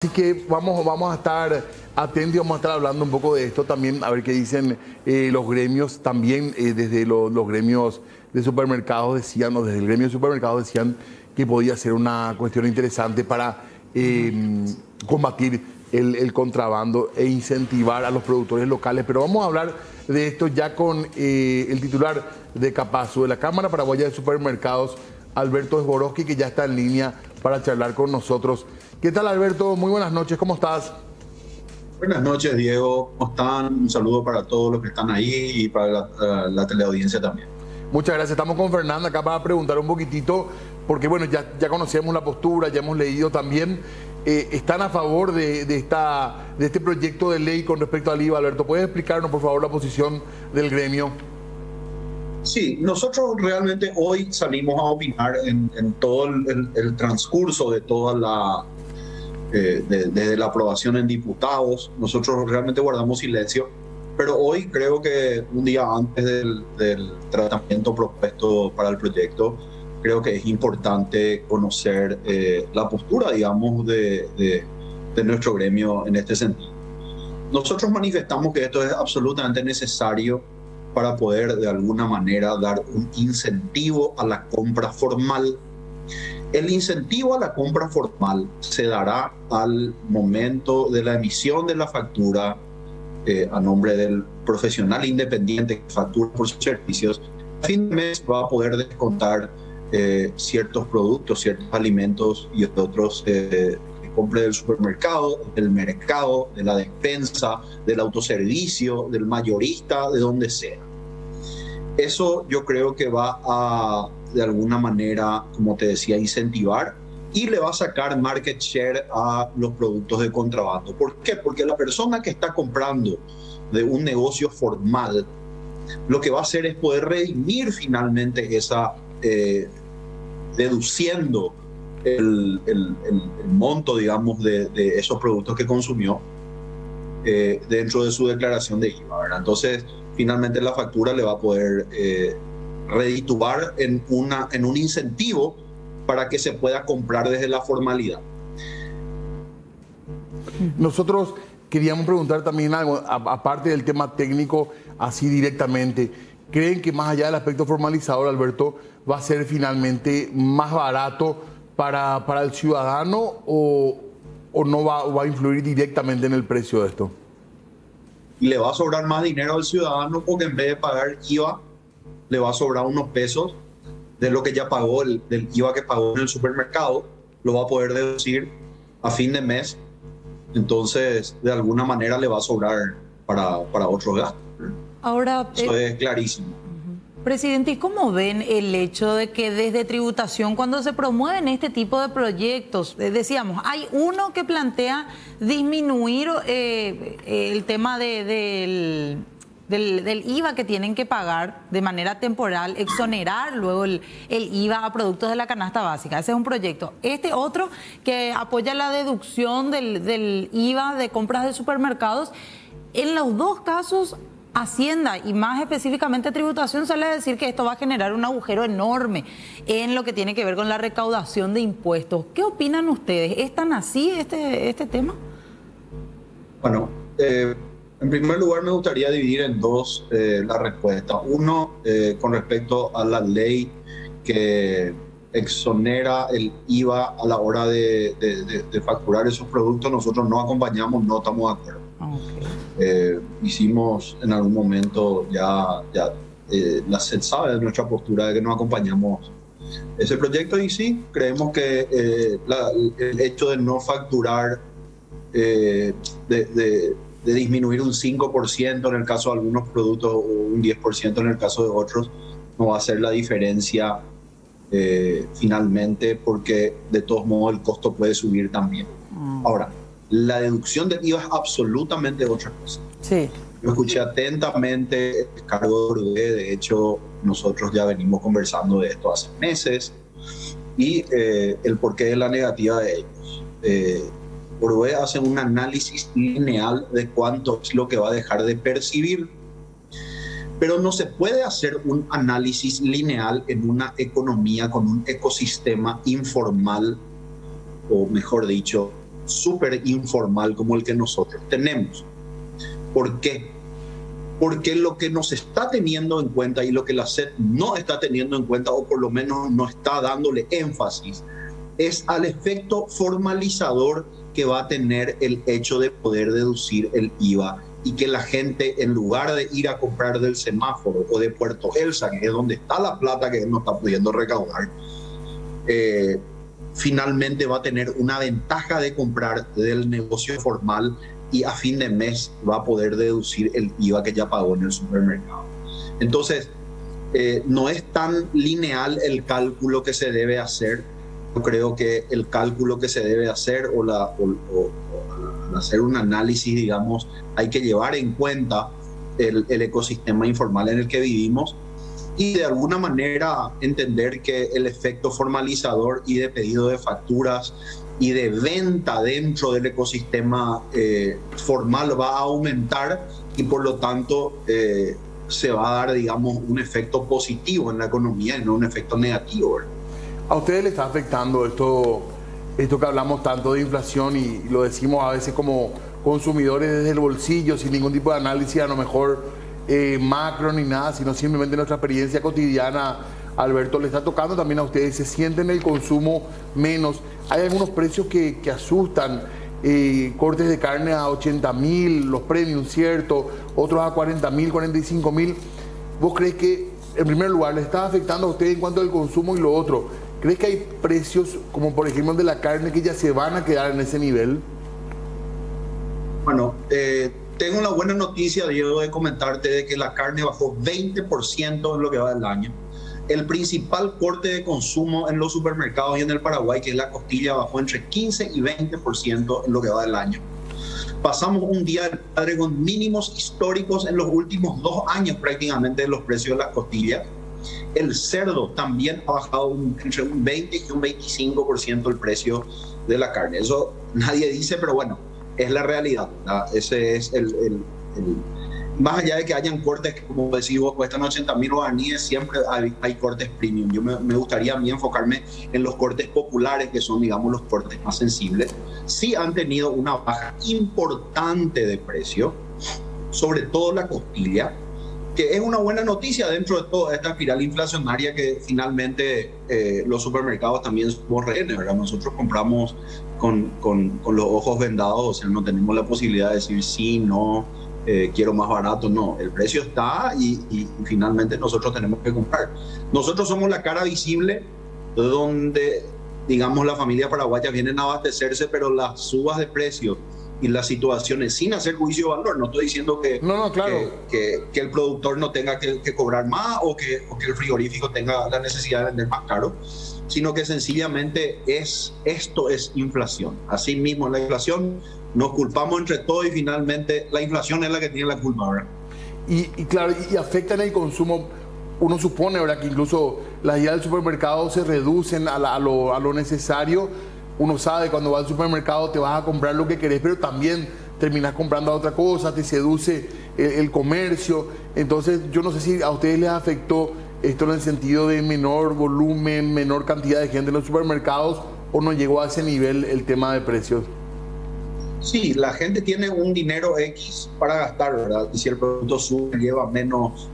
Así que vamos a estar atentos y vamos a estar hablando un poco de esto también, a ver qué dicen los gremios también, desde los gremios de supermercados decían, o desde el gremio de supermercados decían que podía ser una cuestión interesante para combatir el contrabando e incentivar a los productores locales. Pero vamos a hablar de esto ya con el titular de Capasu, de la Cámara Paraguaya de Supermercados, Alberto Sborowski, que ya está en línea para charlar con nosotros. ¿Qué tal, Alberto? Muy buenas noches, ¿cómo estás? Buenas noches, Diego. ¿Cómo están? Un saludo para todos los que están ahí y para la teleaudiencia también. Muchas gracias. Estamos con Fernanda acá para preguntar un poquitito, porque bueno, ya conocemos la postura, ya hemos leído también. ¿Están a favor de este proyecto de ley con respecto al IVA? Alberto, ¿puedes explicarnos, por favor, la posición del gremio? Sí, nosotros realmente hoy salimos a opinar en todo el transcurso de toda desde la aprobación en diputados. Nosotros realmente guardamos silencio, pero hoy creo que un día antes del tratamiento propuesto para el proyecto, creo que es importante conocer la postura, digamos, de nuestro gremio en este sentido. Nosotros manifestamos que esto es absolutamente necesario para poder de alguna manera dar un incentivo a la compra formal. El incentivo a la compra formal se dará al momento de la emisión de la factura a nombre del profesional independiente que factura por sus servicios. A fin de mes va a poder descontar ciertos productos, ciertos alimentos y otros que compre del supermercado, del mercado, de la despensa, del autoservicio, del mayorista, de donde sea. Eso yo creo que va a, de alguna manera, como te decía, incentivar y le va a sacar market share a los productos de contrabando. ¿Por qué? Porque la persona que está comprando de un negocio formal, lo que va a hacer es poder redimir finalmente esa, deduciendo el monto, digamos, de esos productos que consumió dentro de su declaración de IVA, ¿verdad? Entonces, finalmente la factura le va a poder redituar en un incentivo para que se pueda comprar desde la formalidad. Nosotros queríamos preguntar también algo, aparte del tema técnico, así directamente. ¿Creen que más allá del aspecto formalizador, Alberto, va a ser finalmente más barato para el ciudadano o no va a influir directamente en el precio de esto? Y le va a sobrar más dinero al ciudadano porque en vez de pagar IVA, le va a sobrar unos pesos de lo que ya pagó, del IVA que pagó en el supermercado, lo va a poder deducir a fin de mes. Entonces, de alguna manera le va a sobrar para otros gastos. Ahora, eso es clarísimo. Presidente, ¿y cómo ven el hecho de que desde tributación, cuando se promueven este tipo de proyectos, decíamos, hay uno que plantea disminuir el tema del IVA que tienen que pagar de manera temporal, exonerar luego el IVA a productos de la canasta básica? Ese es un proyecto. Este otro que apoya la deducción del IVA de compras de supermercados. En los dos casos, Hacienda y más específicamente tributación sale a decir que esto va a generar un agujero enorme en lo que tiene que ver con la recaudación de impuestos. ¿Qué opinan ustedes? ¿Es tan así este tema? Bueno, en primer lugar me gustaría dividir en dos la respuesta. Uno, con respecto a la ley que exonera el IVA a la hora de facturar esos productos. Nosotros no acompañamos, no estamos de acuerdo. Hicimos en algún momento la SED sabe de nuestra postura de que no acompañamos ese proyecto, y sí, creemos que el hecho de no facturar, de disminuir un 5% en el caso de algunos productos o un 10% en el caso de otros, no va a hacer la diferencia finalmente, porque de todos modos el costo puede subir también. Ahora, la deducción del IVA es absolutamente otra cosa. Sí. Yo escuché atentamente el cargo de Orue. De hecho, nosotros ya venimos conversando de esto hace meses, y el porqué de la negativa de ellos. Orue hace un análisis lineal de cuánto es lo que va a dejar de percibir, pero no se puede hacer un análisis lineal en una economía con un ecosistema informal, o mejor dicho, súper informal como el que nosotros tenemos. ¿Por qué? Porque lo que nos está teniendo en cuenta y lo que la SED no está teniendo en cuenta, o por lo menos no está dándole énfasis, es al efecto formalizador que va a tener el hecho de poder deducir el IVA y que la gente, en lugar de ir a comprar del semáforo o de Puerto Elsa, que es donde está la plata que no está pudiendo recaudar, finalmente va a tener una ventaja de comprar del negocio formal y a fin de mes va a poder deducir el IVA que ya pagó en el supermercado. Entonces, no es tan lineal el cálculo que se debe hacer. Yo creo que el cálculo que se debe hacer al hacer un análisis, digamos, hay que llevar en cuenta el ecosistema informal en el que vivimos y de alguna manera entender que el efecto formalizador y de pedido de facturas y de venta dentro del ecosistema formal va a aumentar y por lo tanto se va a dar, digamos, un efecto positivo en la economía y no un efecto negativo, ¿verdad? ¿A ustedes les está afectando esto que hablamos tanto de inflación y lo decimos a veces como consumidores desde el bolsillo, sin ningún tipo de análisis, a lo mejor macro ni nada, sino simplemente nuestra experiencia cotidiana? Alberto, le está tocando también a ustedes, se sienten el consumo menos. Hay algunos precios que asustan, cortes de carne a 80.000, los premium, ¿cierto? Otros a 40.000, 45.000. ¿Vos crees que, en primer lugar, le está afectando a ustedes en cuanto al consumo y lo otro? ¿Crees que hay precios, como por ejemplo de la carne, que ya se van a quedar en ese nivel? Bueno, tengo una buena noticia, Diego, de comentarte de que la carne bajó 20% en lo que va del año. El principal corte de consumo en los supermercados y en el Paraguay, que es la costilla, bajó entre 15 y 20% en lo que va del año. Pasamos un día del padre con mínimos históricos en los últimos 2 años prácticamente de los precios de las costillas. El cerdo también ha bajado entre un 20 y un 25% el precio de la carne. Eso nadie dice, pero bueno, es la realidad, ¿verdad? Ese es más allá de que hayan cortes que, como decís vos, cuestan 80.000 guaraníes, siempre hay cortes premium. Yo me gustaría a mí enfocarme en los cortes populares, que son, digamos, los cortes más sensibles. Sí han tenido una baja importante de precio, sobre todo la costilla, que es una buena noticia dentro de toda esta espiral inflacionaria que finalmente los supermercados también somos rehenes, ¿verdad? Nosotros compramos con los ojos vendados, o sea, no tenemos la posibilidad de decir sí, no, quiero más barato, no. El precio está y finalmente nosotros tenemos que comprar. Nosotros somos la cara visible donde, digamos, las familias paraguayas vienen a abastecerse, pero las subas de precios y las situaciones, sin hacer juicio de valor, no estoy diciendo que, claro, que el productor no tenga que cobrar más o que el frigorífico tenga la necesidad de vender más caro, sino que sencillamente esto es inflación. Así mismo, la inflación, nos culpamos entre todos y finalmente la inflación es la que tiene la culpa, ¿verdad? Y claro, y afecta en el consumo. Uno supone, ¿verdad?, que incluso las ideas del supermercado se reducen a lo necesario. Uno sabe, cuando vas al supermercado te vas a comprar lo que querés, pero también terminas comprando otra cosa, te seduce el comercio. Entonces, yo no sé si a ustedes les afectó esto en el sentido de menor volumen, menor cantidad de gente en los supermercados, o no llegó a ese nivel el tema de precios. Sí, la gente tiene un dinero X para gastar, ¿verdad? Y si el producto sube, lleva menos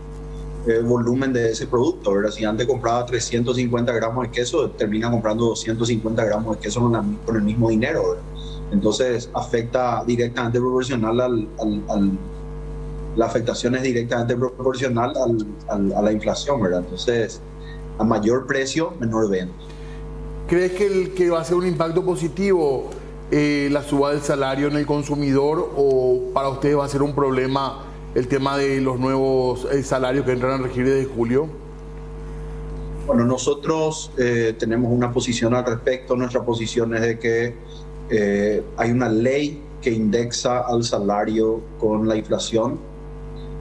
volumen de ese producto, ¿verdad? Si antes compraba 350 gramos de queso, termina comprando 250 gramos de queso con el mismo dinero, ¿verdad? Entonces afecta directamente proporcional la afectación es directamente proporcional a la inflación, ¿verdad? Entonces, a mayor precio, menor venta. ¿Crees que va a ser un impacto positivo la suba del salario en el consumidor, o para ustedes va a ser un problema el tema de los nuevos salarios que entran a regir desde julio? Bueno, nosotros tenemos una posición al respecto. Nuestra posición es de que hay una ley que indexa al salario con la inflación.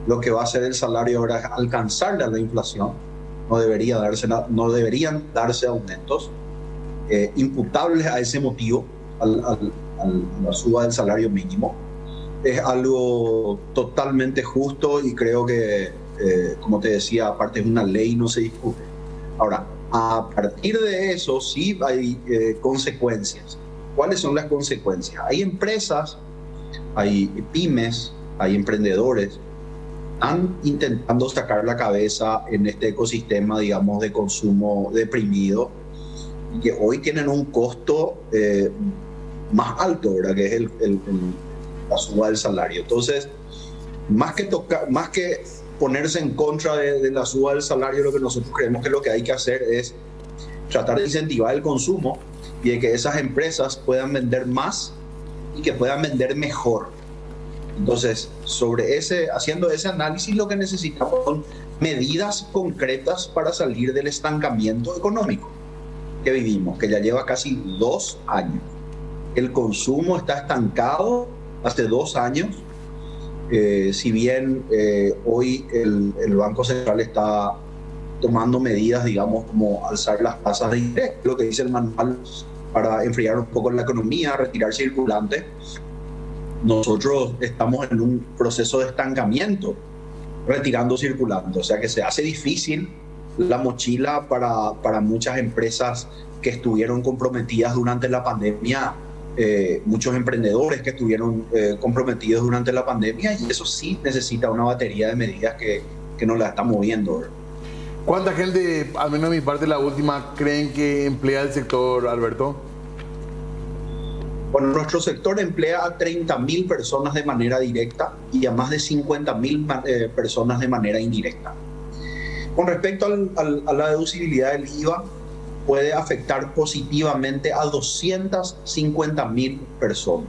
Lo que va a hacer el salario ahora es alcanzarle a la inflación. No deberían darse aumentos imputables a ese motivo, a la suba del salario mínimo. Es algo totalmente justo y creo que, como te decía, aparte es una ley, no se discute. Ahora, a partir de eso sí hay consecuencias. ¿Cuáles son las consecuencias? Hay empresas, hay pymes, hay emprendedores, están intentando sacar la cabeza en este ecosistema, digamos, de consumo deprimido, y que hoy tienen un costo más alto, ¿verdad? Que es la suba del salario. Entonces, más que ponerse en contra de la suba del salario, lo que nosotros creemos que lo que hay que hacer es tratar de incentivar el consumo y de que esas empresas puedan vender más y que puedan vender mejor. Entonces, haciendo ese análisis, lo que necesitamos son medidas concretas para salir del estancamiento económico que vivimos, que ya lleva casi 2 años. El consumo está estancado hace 2 años. Si bien hoy el Banco Central está tomando medidas, digamos, como alzar las tasas de interés, lo que dice el manual, para enfriar un poco la economía, retirar circulante, nosotros estamos en un proceso de estancamiento, retirando circulante. O sea que se hace difícil la mochila para muchas empresas que estuvieron comprometidas durante la pandemia, muchos emprendedores que estuvieron comprometidos durante la pandemia, y eso sí necesita una batería de medidas que nos la estamos viendo, ¿verdad? ¿Cuánta gente, al menos de mi parte, la última, creen que emplea el sector, Alberto? Bueno, nuestro sector emplea a 30.000 personas de manera directa y a más de 50.000 personas de manera indirecta. Con respecto a la deducibilidad del IVA, puede afectar positivamente a 250.000 personas,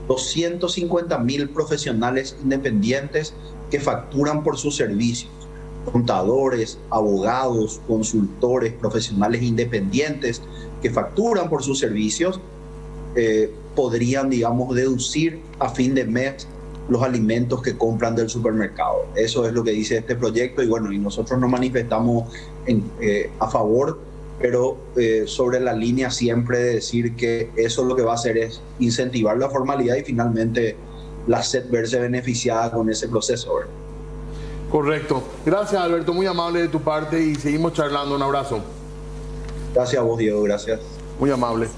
250.000 profesionales independientes que facturan por sus servicios, contadores, abogados, consultores, profesionales independientes que facturan por sus servicios, podrían, digamos, deducir a fin de mes los alimentos que compran del supermercado. Eso es lo que dice este proyecto, y bueno, y nosotros nos manifestamos a favor, pero sobre la línea siempre de decir que eso lo que va a hacer es incentivar la formalidad y finalmente la SED verse beneficiada con ese proceso, ¿verdad? Correcto. Gracias, Alberto, muy amable de tu parte, y seguimos charlando. Un abrazo. Gracias a vos, Diego, gracias. Muy amable.